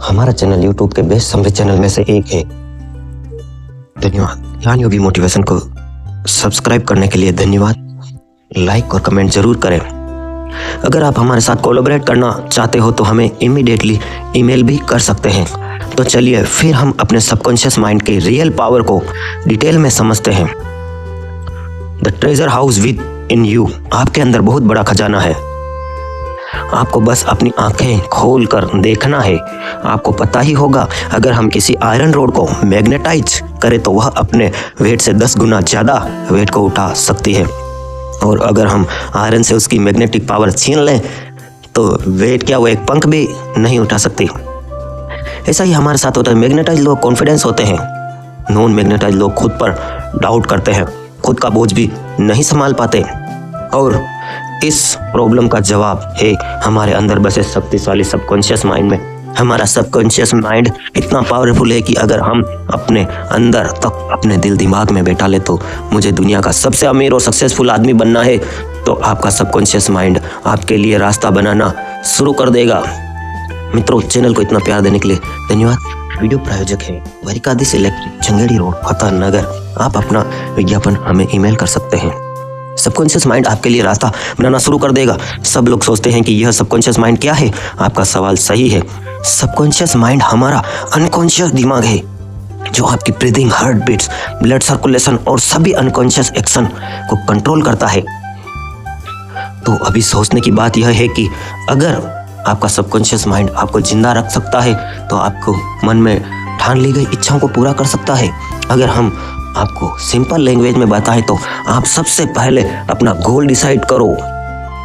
हमारा channel YouTube के best summary channel में से एक है। धन्यवाद। ज्ञान योगी मोटिवेशन को सब्सक्राइब करने के लिए धन्यवाद। लाइक और कमेंट जरूर करें। अगर आप हमारे साथ कोलैबोरेट करना चाहते हो तो हमें इमीडिएटली ईमेल भी कर सकते हैं। तो चलिए फिर हम अपने सबकॉन्शियस माइंड के रियल पावर को डिटेल में समझते हैं। The treasure house with in you, आपके अंदर बहुत बड़ा खजाना है। आपको बस अपनी आंखें खोल कर देखना है। आपको पता ही होगा, अगर हम किसी आयरन रोड को मैग्नेटाइज करें तो वह अपने वेट से 10 गुना ज़्यादा वेट को उठा सकती है, और अगर हम आयरन से उसकी मैग्नेटिक पावर छीन लें तो वेट क्या, वो एक पंख भी नहीं उठा सकती। ऐसा ही हमारे साथ होता है। मैग्नेटाइज लोग कॉन्फिडेंस होते हैं, नॉन मैग्नेटाइज लोग खुद पर डाउट करते हैं, खुद का बोझ भी नहीं संभाल पाते। और इस प्रॉब्लम का जवाब है हमारे अंदर बसे शक्तिशाली सबकॉन्शियस माइंड में। हमारा सबकॉन्शियस माइंड इतना पावरफुल है कि अगर हम अपने अंदर तक अपने दिल दिमाग में बैठा ले तो मुझे दुनिया का सबसे अमीर और सक्सेसफुल आदमी बनना है, तो आपका सबकॉन्शियस माइंड आपके लिए रास्ता बनाना शुरू कर देगा। मित्रों, चैनल को इतना प्यार देने के लिए धन्यवाद। वीडियो प्रायोजक है वरिकादिश इलेक्ट्रिक, चंगेड़ी रोड, फतेह नगर। आप अपना विज्ञापन हमें ईमेल कर सकते हैं। सबकॉन्शियस माइंड आपके लिए रास्ता बनाना शुरू कर देगा। सब लोग सोचते हैं कि यह सबकॉन्शियस माइंड क्या है। आपका सवाल सही है। सबकॉन्शियस माइंड हमारा अनकॉन्शियस दिमाग है, जो आपकी breathing, heart beats, blood circulation और सभी अनकॉन्शियस एक्शन को कंट्रोल करता है। तो अभी सोचने की बात यह है कि अगर आपका सबकॉन्शियस माइंड आपको जिंदा रख सकता है तो आपको मन में ठान ली गई इच्छाओं को पूरा कर सकता है। अगर हम आपको सिंपल लैंग्वेज में बताएं तो आप सबसे पहले अपना गोल डिसाइड करो।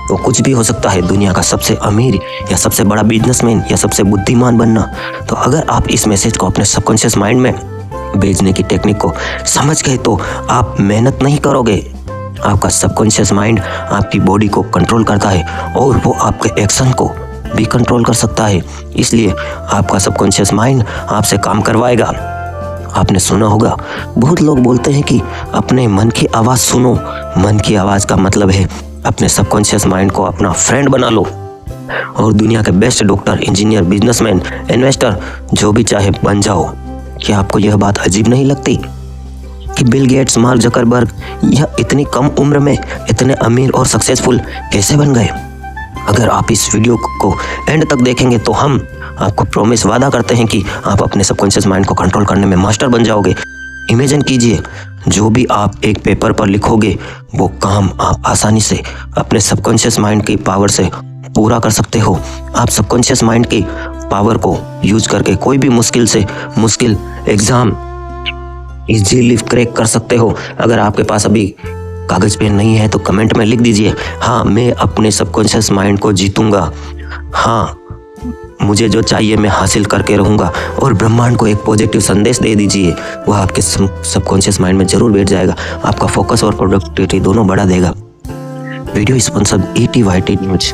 तो कुछ भी हो सकता है, दुनिया का सबसे अमीर या सबसे बड़ा बिजनेसमैन या सबसे बुद्धिमान बनना। तो अगर आप इस मैसेज को अपने सबकॉन्शियस माइंड में भेजने की टेक्निक को समझ गए तो आप मेहनत नहीं करोगे। आपका सबकॉन्शियस माइंड आपकी बॉडी को कंट्रोल करता है और वो आपके एक्शन को भी कंट्रोल कर सकता है। इसलिए आपका सबकॉन्शियस माइंड आपसे काम करवाएगा। आपने सुना होगा, बहुत लोग बोलते हैं कि अपने मन की आवाज़ सुनो। मन की आवाज़ का मतलब है अपने सबकॉन्शियस माइंड को अपना फ्रेंड बना लो और दुनिया के best doctor, engineer, businessman, investor जो भी चाहे बन जाओ। क्या आपको यह बात अजीब नहीं लगती कि बिल गेट्स, मार्क जकरबर्ग यह इतनी कम उम्र में इतने अमीर और सक्सेसफुल कैसे बन गए? अगर आप इस वीडियो को एंड तक देखेंगे तो हम आपको प्रॉमिस, वादा करते हैं कि आप अपने सबकॉन्शियस माइंड को कंट्रोल करने में मास्टर बन जाओगे। इमेजिन कीजिए, जो भी आप एक पेपर पर लिखोगे वो काम आप आसानी से अपने सबकॉन्शियस माइंड की पावर से पूरा कर सकते हो। आप सबकॉन्शियस माइंड की पावर को यूज करके कोई भी मुश्किल से मुश्किल एग्जाम इजीली क्रैक कर सकते हो। अगर आपके पास अभी कागज पेन नहीं है तो कमेंट में लिख दीजिए, हाँ मैं अपने सबकॉन्शियस माइंड को जीतूंगा, हाँ मुझे जो चाहिए मैं हासिल करके रहूंगा। और ब्रह्मांड को एक पॉजिटिव संदेश दे दीजिए, वह आपके सबकॉन्शियस माइंड में जरूर बैठ जाएगा। आपका फोकस और प्रोडक्टिविटी दोनों बढ़ा देगा। वीडियो स्पॉन्सर ETYT न्यूज,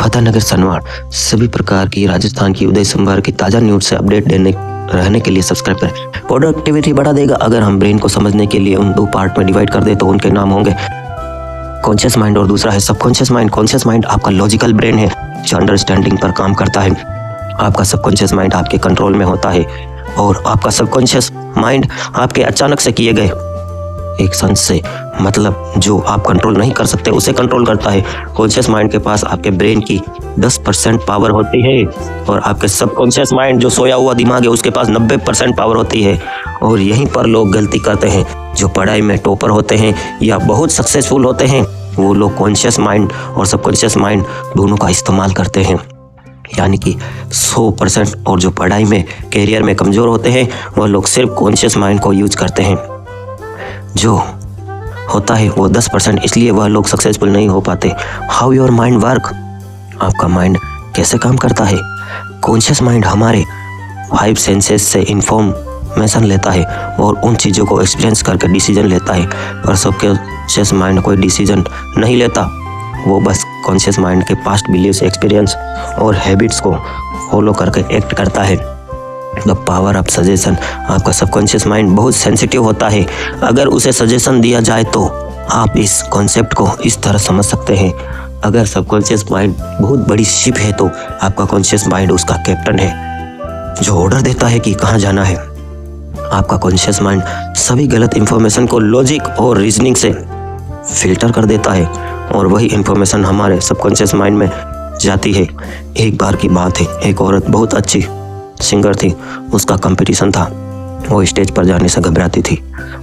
फतेह नगर, सनवाड़। सभी प्रकार की राजस्थान की, उदय संभार की ताज़ा न्यूज से अपडेट रहने के लिए सब्सक्राइब करें। प्रोडक्टिविटी बढ़ा देगा। अगर हम ब्रेन को समझने के लिए उन 2 पार्ट में डिवाइड कर दे तो उनके नाम होंगे कॉन्शियस माइंड और दूसरा है सबकॉन्शियस माइंड। कॉन्शियस माइंड आपका लॉजिकल ब्रेन है जो अंडरस्टैंडिंग पर काम करता है। आपका सबकॉन्शियस माइंड आपके कंट्रोल में होता है और आपका सबकॉन्शियस माइंड आपके अचानक से किए गए एक्शन से, मतलब जो आप कंट्रोल नहीं कर सकते उसे कंट्रोल करता है। कॉन्शियस माइंड के पास आपके ब्रेन की 10% पावर होती है और आपके सबकॉन्शियस माइंड जो सोया हुआ दिमाग है उसके पास 90% पावर होती है। और यहीं पर लोग गलती करते हैं। जो पढ़ाई में टॉपर होते हैं या बहुत सक्सेसफुल होते हैं वो लोग कॉन्शियस माइंड और सबकॉन्शियस माइंड दोनों का इस्तेमाल करते हैं, यानी कि 100%। और जो पढ़ाई में, कैरियर में कमज़ोर होते हैं वो लोग सिर्फ कॉन्शियस माइंड को यूज करते हैं। जो होता है वो 10%, इसलिए वह लोग सक्सेसफुल नहीं हो पाते। हाउ योर माइंड वर्क, आपका माइंड कैसे काम करता है? कॉन्शियस माइंड हमारे 5 सेंसेस से इंफॉर्मेशन लेता है और उन चीज़ों को एक्सपीरियंस करके डिसीजन लेता है। और सबकॉन्शियस माइंड कोई डिसीजन नहीं लेता, वो बस कॉन्शियस माइंड के पास्ट बिलीव्स, एक्सपीरियंस और हैबिट्स को फॉलो करके एक्ट करता है। द पावर ऑफ सजेशन, आपका सबकॉन्शियस माइंड बहुत सेंसिटिव होता है। अगर उसे सजेशन दिया जाए तो आप इस कॉन्सेप्ट को इस तरह समझ सकते हैं, अगर सबकॉन्शियस माइंड बहुत बड़ी शिप है तो आपका कॉन्शियस माइंड उसका कैप्टन है। जो ऑर्डर देता है कि कहाँ जाना है। आपका कॉन्शियस माइंड सभी गलत इंफॉर्मेशन को लॉजिक और रीजनिंग से फिल्टर कर देता है और वही इंफॉर्मेशन हमारे सबकॉन्शियस माइंड में जाती है। एक बार की बात है, एक औरत बहुत अच्छी सिंगर थी, उसका कंपटीशन था। वो स्टेज पर जाने से घबराती थी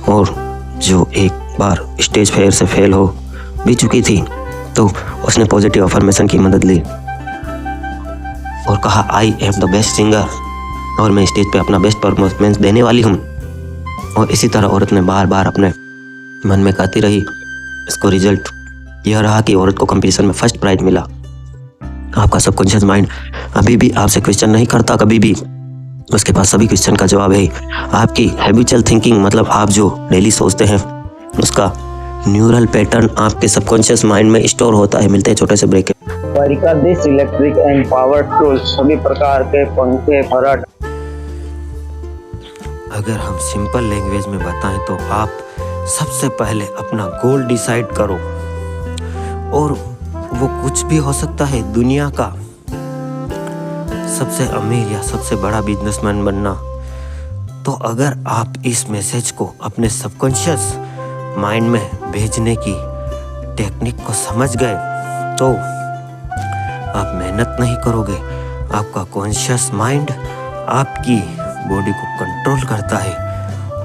और जो एक बार स्टेज फेयर से फेल हो भी चुकी थी तो उसने पॉजिटिव अफर्मेशन की मदद ली और कहा I am the best singer और मैं स्टेज पे अपना बेस्ट परफॉर्मेंस देने वाली हूँ। और इसी तरह औरत ने बार बार अपने मन में कहती रही। इसको रिजल्ट यह रहा कि औरत को कंपटीशन में फर्स्ट प्राइज मिला। आपका सबकॉन्शियस माइंड अभी भी आपसे क्वेश्चन नहीं करता, कभी भी उसके पास सभी क्वेश्चन का जवाब है। आपकी हैबिचुअल थिंकिंग मतलब आप जो डेली सोचते हैं उसका न्यूरल पैटर्न आपके सबकॉन्शियस माइंड में स्टोर होता है। मिलते हैं छोटे से ब्रेक। परिका this electric and power tools सभी प्रकार के पंखे, फरट। अगर हम सिंपल लैंग्वेज में बताएं तो आप सबसे पहले अपना गोल डिसाइड करो और वो कुछ भी हो सकता है। दुनिया का सबसे अमीर या सबसे बड़ा बिजनेसमैन बनना। तो अगर आप इस मैसेज को अपने सबकॉन्शियस माइंड में भेजने की टेक्निक को समझ गए तो आप मेहनत नहीं करोगे। आपका कॉन्शियस माइंड आपकी बॉडी को कंट्रोल करता है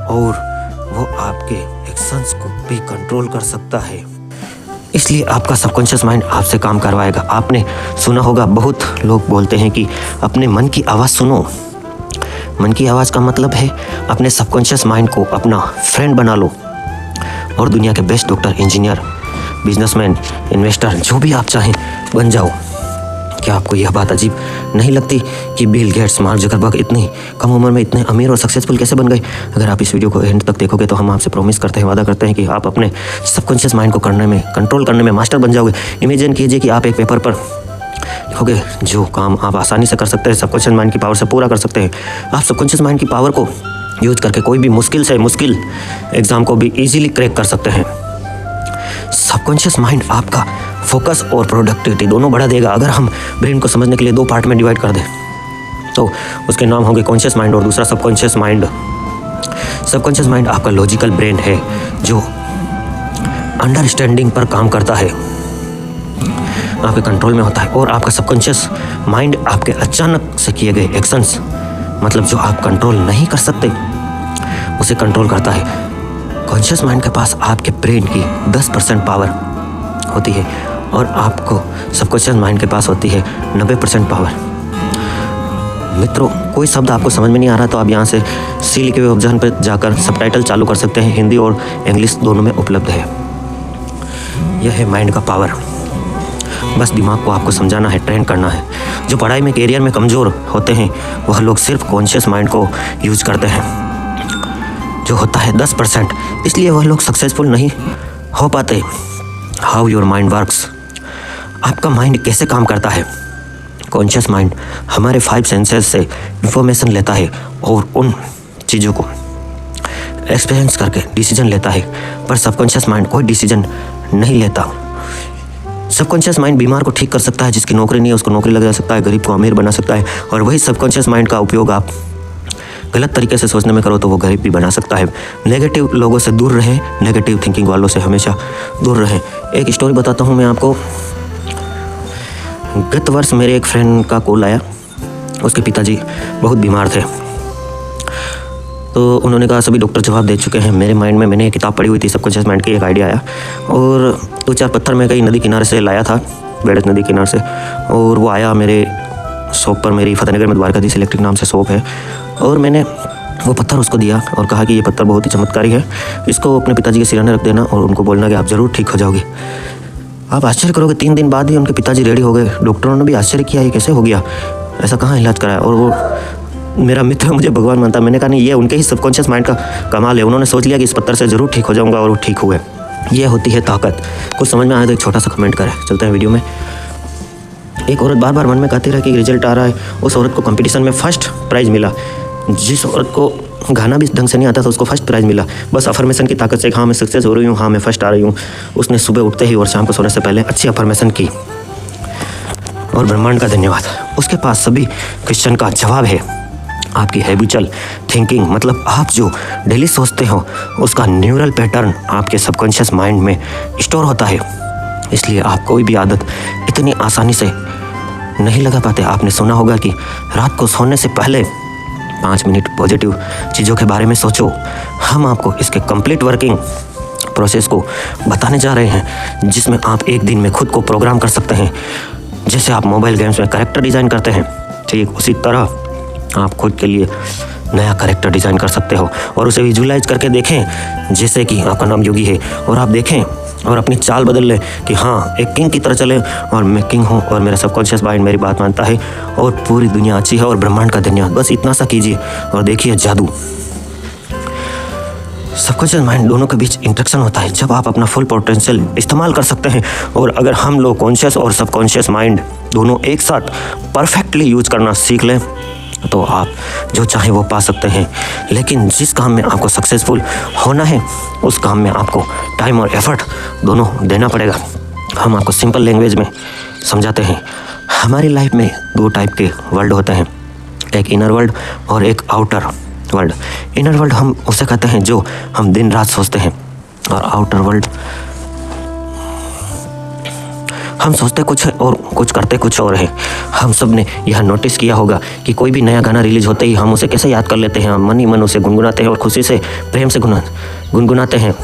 और वो आपके एक्शंस को भी कंट्रोल कर सकता है। इसलिए आपका सबकॉन्शियस माइंड आपसे काम करवाएगा। आपने सुना होगा, बहुत लोग बोलते हैं कि अपने मन की आवाज़ सुनो। मन की आवाज़ का मतलब है अपने सबकॉन्शियस माइंड को अपना फ्रेंड बना लो और दुनिया के best doctor, engineer, businessman, investor जो भी आप चाहें बन जाओ। क्या आपको यह बात अजीब नहीं लगती कि बिल गेट्स, मार्क जुकरबर्ग इतनी कम उम्र में इतने अमीर और सक्सेसफुल कैसे बन गए? अगर आप इस वीडियो को एंड तक देखोगे तो हम आपसे प्रॉमिस करते हैं, वादा करते हैं कि आप अपने सबकॉन्शियस माइंड को कंट्रोल करने में मास्टर बन जाओगे। इमेजिन कीजिए कि आप एक पेपर पर लिखोगे जो काम आप आसानी से कर सकते हैं, सबकॉन्शियस माइंड की पावर से पूरा कर सकते हैं। आप सबकॉन्शियस माइंड की पावर को यूज करके कोई भी मुश्किल से मुश्किल एग्जाम को भी इजीली क्रैक कर सकते हैं। सबकॉन्शियस माइंड आपका फोकस और प्रोडक्टिविटी दोनों बढ़ा देगा। अगर हम ब्रेन को समझने के लिए दो पार्ट में डिवाइड कर दें तो उसके नाम होंगे कॉन्शियस माइंड और दूसरा सबकॉन्शियस माइंड। सबकॉन्शियस माइंड आपका लॉजिकल ब्रेन है जो अंडरस्टैंडिंग पर काम करता है, आपके कंट्रोल में होता है। और आपका सबकॉन्शियस माइंड आपके अचानक से किए गए एक्शंस, मतलब जो आप कंट्रोल नहीं कर सकते, उसे कंट्रोल करता है। कॉन्शियस माइंड के पास आपके ब्रेन की 10% पावर होती है और आपको सबकॉन्शियस माइंड के पास होती है 90% पावर। मित्रों, कोई शब्द आपको समझ में नहीं आ रहा तो आप यहाँ से सी लिखे हुए ऑप्शन पर जाकर सबटाइटल चालू कर सकते हैं। हिंदी और इंग्लिश दोनों में उपलब्ध है। यह है माइंड का पावर। बस दिमाग को आपको समझाना है, ट्रेन करना है। जो पढ़ाई में, कैरियर में कमज़ोर होते हैं वह लोग सिर्फ कॉन्शियस माइंड को यूज करते हैं, जो होता है 10%। इसलिए वह लोग सक्सेसफुल नहीं हो पाते। How your mind works. आपका माइंड कैसे काम करता है? कॉन्शियस माइंड हमारे 5 सेंसेस से इंफॉर्मेशन लेता है और उन चीज़ों को एक्सपीरियंस करके डिसीजन लेता है, पर सबकॉन्शियस माइंड कोई डिसीजन नहीं लेता। सबकॉन्शियस माइंड बीमार को ठीक कर सकता है, जिसकी नौकरी नहीं है उसको नौकरी लगा सकता है, गरीब को अमीर बना सकता है। और वही सबकॉन्शियस माइंड का उपयोग आप गलत तरीके से सोचने में करो तो वो गरीब भी बना सकता है। नेगेटिव लोगों से दूर रहें, नेगेटिव थिंकिंग वालों से हमेशा दूर रहें। एक स्टोरी बताता हूँ मैं आपको। गत वर्ष मेरे एक फ्रेंड का कॉल आया, उसके पिताजी बहुत बीमार थे। तो उन्होंने कहा सभी डॉक्टर जवाब दे चुके हैं। मेरे माइंड में मैंने एक किताब पढ़ी हुई थी, सबकॉन्शियस माइंड की एक आइडिया आया और 2-4 पत्थर मैं कहीं नदी किनारे से लाया था, बेड़स नदी किनारे से। और वो आया मेरे शॉप पर, मेरी फतेहनगर में द्वारकाधीश इलेक्ट्रिक नाम से शॉप है, और मैंने वो पत्थर उसको दिया और कहा कि ये पत्थर बहुत ही चमत्कारी है, इसको अपने पिताजी के सिराने रख देना और उनको बोलना कि आप ज़रूर ठीक हो जाओगे। आप आश्चर्य करोगे, 3 दिन बाद ही उनके पिताजी रेडी हो गए। डॉक्टरों ने भी आश्चर्य किया ये कैसे हो गया, ऐसा कहाँ इलाज कराया। और वो मेरा मित्र मुझे भगवान मानता। मैंने कहा नहीं, ये उनके ही सबकॉन्शियस माइंड का कमाल है। उन्होंने सोच लिया कि इस पत्थर से ज़रूर ठीक हो जाऊँगा और वो ठीक हुए। ये होती है ताकत। कुछ समझ में आया तो एक छोटा सा कमेंट करें। चलते हैं वीडियो में। एक औरत बार बार मन में कहती रही कि रिजल्ट आ रहा है। उस औरत को कंपटीशन में फर्स्ट प्राइज़ मिला। जिस औरत को गाना भी ढंग से नहीं आता था उसको फर्स्ट प्राइज़ मिला, बस अफर्मेशन की ताकत से। हाँ मैं सक्सेस हो रही हूँ, हाँ मैं फर्स्ट आ रही हूँ। उसने सुबह उठते ही और शाम को सोने से पहले अच्छी अफर्मेशन की और ब्रह्मांड का धन्यवाद, उसके पास सभी क्वेश्चन का जवाब है। आपकी हैबिचुअल थिंकिंग, मतलब आप जो डेली सोचते हो उसका न्यूरल पैटर्न आपके सबकॉन्शियस माइंड में स्टोर होता है। इसलिए आप कोई भी आदत इतनी आसानी से नहीं लगा पाते। आपने सुना होगा कि रात को सोने से पहले 5 मिनट पॉजिटिव चीज़ों के बारे में सोचो। हम आपको इसके कंप्लीट वर्किंग प्रोसेस को बताने जा रहे हैं, जिसमें आप एक दिन में खुद को प्रोग्राम कर सकते हैं। जैसे आप मोबाइल गेम्स में कैरेक्टर डिज़ाइन करते हैं, ठीक उसी तरह आप खुद के लिए नया कैरेक्टर डिज़ाइन कर सकते हो और उसे विजुलाइज करके देखें। जैसे कि आपका नाम योगी है और आप देखें और अपनी चाल बदल लें कि हाँ, एक किंग की तरह चले और मैं किंग हूँ और मेरा सबकॉन्शियस माइंड मेरी बात मानता है और पूरी दुनिया अच्छी है और ब्रह्मांड का धन्यवाद। बस इतना सा कीजिए और देखिए जादू। सबकॉन्शियस माइंड दोनों के बीच इंटरेक्शन होता है जब आप अपना फुल पोटेंशियल इस्तेमाल कर सकते हैं। और अगर हम लोग कॉन्शियस और सबकॉन्शियस माइंड दोनों एक साथ परफेक्टली यूज करना सीख लें तो आप जो चाहें वो पा सकते हैं। लेकिन जिस काम में आपको सक्सेसफुल होना है उस काम में आपको टाइम और एफर्ट दोनों देना पड़ेगा। हम आपको सिंपल लैंग्वेज में समझाते हैं। हमारी लाइफ में 2 टाइप के वर्ल्ड होते हैं, एक इनर वर्ल्ड और एक आउटर वर्ल्ड। इनर वर्ल्ड हम उसे कहते हैं जो हम दिन रात सोचते हैं, और आउटर वर्ल्ड हम सोचते कुछ है और कुछ करते कुछ और है। हम सब ने यह नोटिस किया होगा कि कोई भी नया गाना रिलीज होते ही हम उसे कैसे याद कर लेते हैं। हम मन ही मन उसे गुनगुनाते हैं और खुशी से प्रेम से गुनगुनाते हैं।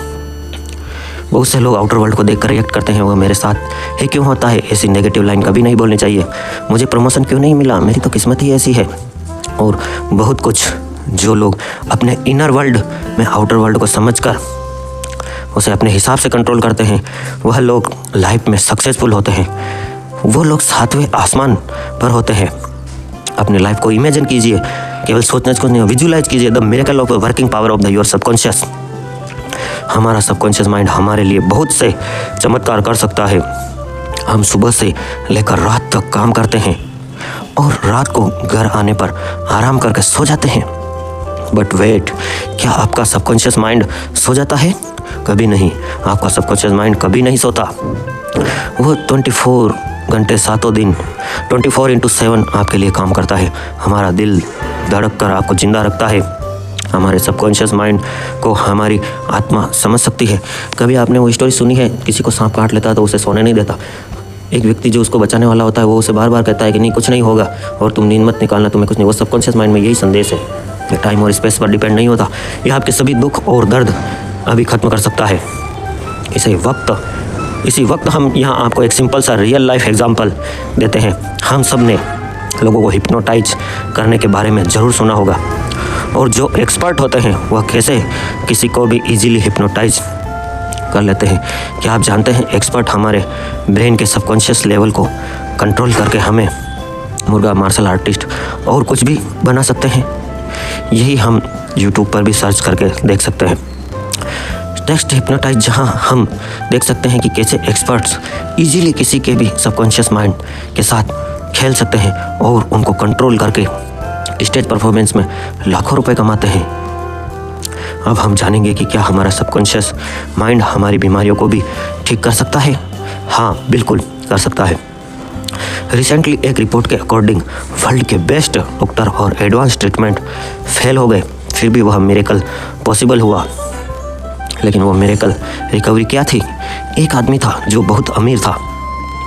बहुत से लोग आउटर वर्ल्ड को देखकर रिएक्ट करते हैं, वो मेरे साथ है क्यों होता है। ऐसी नेगेटिव लाइन कभी नहीं बोलनी चाहिए। मुझे प्रमोशन क्यों नहीं मिला, मेरी तो किस्मत ही ऐसी है। और बहुत कुछ जो लोग अपने इनर वर्ल्ड में आउटर वर्ल्ड को समझकर उसे अपने हिसाब से कंट्रोल करते हैं, वह लोग लाइफ में सक्सेसफुल होते हैं। वो लोग 7वें आसमान पर होते हैं। अपने लाइफ को इमेजिन कीजिए, केवल सोचने को नहीं, विजुलाइज कीजिए the miracle of working power of the your subconscious. हमारा सबकॉन्शियस माइंड हमारे लिए बहुत से चमत्कार कर सकता है। हम सुबह से लेकर रात तक काम करते हैं और रात को घर आने पर आराम करके सो जाते हैं। बट वेट, क्या आपका सबकॉन्शियस माइंड सो जाता है? कभी नहीं। आपका सबकॉन्शियस माइंड कभी नहीं सोता। वो 24 घंटे 7 दिन 24/7 आपके लिए काम करता है। हमारा दिल धड़क कर आपको जिंदा रखता है। हमारे सबकॉन्शियस माइंड को हमारी आत्मा समझ सकती है। कभी आपने वो स्टोरी सुनी है, किसी को सांप काट लेता है तो उसे सोने नहीं देता। एक व्यक्ति जो उसको बचाने वाला होता है वो उसे बार बार कहता है कि नहीं, कुछ नहीं होगा और तुम नींद मत निकालना, तुम्हें कुछ नहीं। वो सबकॉन्शियस माइंड में यही संदेश है। ये टाइम और स्पेस पर डिपेंड नहीं होता। ये आपके सभी दुख और दर्द अभी खत्म कर सकता है। इसी वक्त हम यहाँ आपको एक सिंपल सा रियल लाइफ एग्जाम्पल देते हैं। हम सब ने लोगों को हिप्नोटाइज करने के बारे में ज़रूर सुना होगा, और जो एक्सपर्ट होते हैं वह कैसे किसी को भी इजीली हिप्नोटाइज कर लेते हैं। क्या आप जानते हैं, एक्सपर्ट हमारे ब्रेन के सबकॉन्शियस लेवल को कंट्रोल करके हमें मुर्गा, मार्शल आर्टिस्ट और कुछ भी बना सकते हैं। यही हम यूट्यूब पर भी सर्च करके देख सकते हैं। टेक्स्ट हिप्नोटाइज, जहां हम देख सकते हैं कि कैसे एक्सपर्ट्स इजीली किसी के भी सबकॉन्शियस माइंड के साथ खेल सकते हैं और उनको कंट्रोल करके स्टेज परफॉर्मेंस में लाखों रुपए कमाते हैं। अब हम जानेंगे कि क्या हमारा सबकॉन्शियस माइंड हमारी बीमारियों को भी ठीक कर सकता है। हाँ, बिल्कुल कर सकता है। रिसेंटली एक रिपोर्ट के अकॉर्डिंग वर्ल्ड के बेस्ट डॉक्टर और एडवांस ट्रीटमेंट फेल हो गए, फिर भी वह मिरेकल पॉसिबल हुआ। लेकिन वो मिरेकल रिकवरी क्या थी? एक आदमी था जो बहुत अमीर था,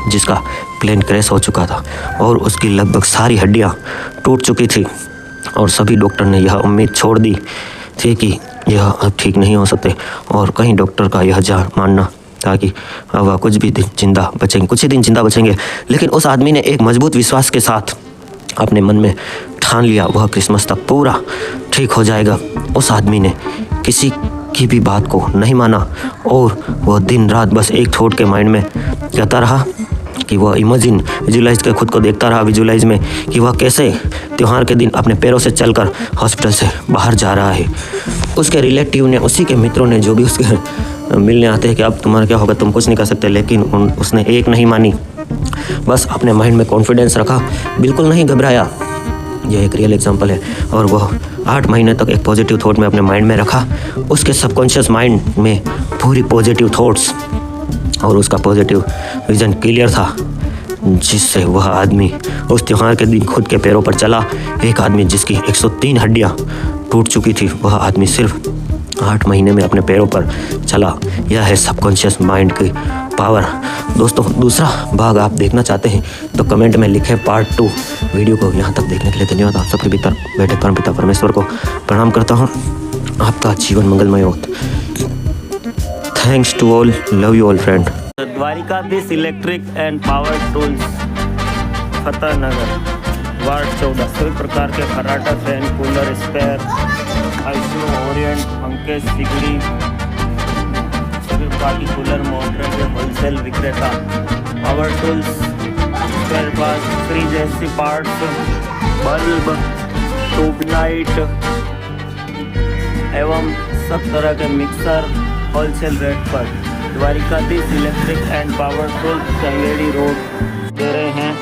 जिसका प्लेन क्रैश हो चुका था और उसकी लगभग सारी हड्डियां टूट चुकी थी, और सभी डॉक्टर ने यह उम्मीद छोड़ दी थी कि यह अब ठीक नहीं हो सकते, और कहीं डॉक्टर का यह मानना था कि वह कुछ ही दिन जिंदा बचेंगे। लेकिन उस आदमी ने एक मजबूत विश्वास के साथ अपने मन में ठान लिया वह क्रिसमस तक पूरा ठीक हो जाएगा। उस आदमी ने किसी की भी बात को नहीं माना और वह दिन रात बस एक थॉट के माइंड में कहता रहा कि वह विजुलाइज के खुद को देखता रहा विजुलाइज में कि वह कैसे त्यौहार के दिन अपने पैरों से चलकर हॉस्पिटल से बाहर जा रहा है। उसके रिलेटिव ने, उसी के मित्रों ने, जो भी उसके मिलने आते हैं कि अब तुम्हारा क्या होगा, तुम कुछ नहीं कर सकते, लेकिन उसने एक नहीं मानी। बस अपने माइंड में कॉन्फिडेंस रखा, बिल्कुल नहीं घबराया। यह एक रियल एग्जांपल है। और वह 8 महीने तक एक पॉजिटिव थॉट में अपने माइंड में रखा। उसके सबकॉन्शियस माइंड में पूरी पॉजिटिव थॉट्स और उसका पॉजिटिव विजन क्लियर था। जिससे वह आदमी उस त्योहार के दिन खुद के पैरों पर चला। एक आदमी जिसकी 103 हड्डियां टूट चुकी थी, वह आदमी सिर्फ 8 महीने में अपने पैरों पर चला। यह है सबकॉन्शियस माइंड की पावर। दोस्तों, दूसरा भाग आप देखना चाहते हैं तो कमेंट में लिखें पार्ट 2। वीडियो को यहाँ तक देखने के लिए धन्यवाद। आप सबके भीतर बैठे परमपिता परमेश्वर को प्रणाम करता हूँ। आपका जीवन मंगलमय हो। Thanks to all, love you all friend. Dwarikadhish electric and power tools, Fatehnagar, ward 14। सभी प्रकार के खराटा, फैन, कूलर, स्पेयर, आइसो, ओरिएंट, पंखे, सिगड़ी, सभी प्रकार की कूलर, मोटर के होलसेल विक्रेता। Power tools, spare parts, fridge, AC parts, bulb, tubelight एवं सब तरह के मिक्सर होलसेल रेट पर Dwarikadhish electric and power tools, Changedi road दे रहे हैं।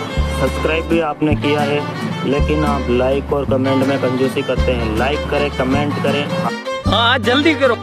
सब्सक्राइब भी आपने किया है, लेकिन आप लाइक और कमेंट में कंजूसी करते हैं। लाइक करें, कमेंट करें। हाँ, जल्दी करो।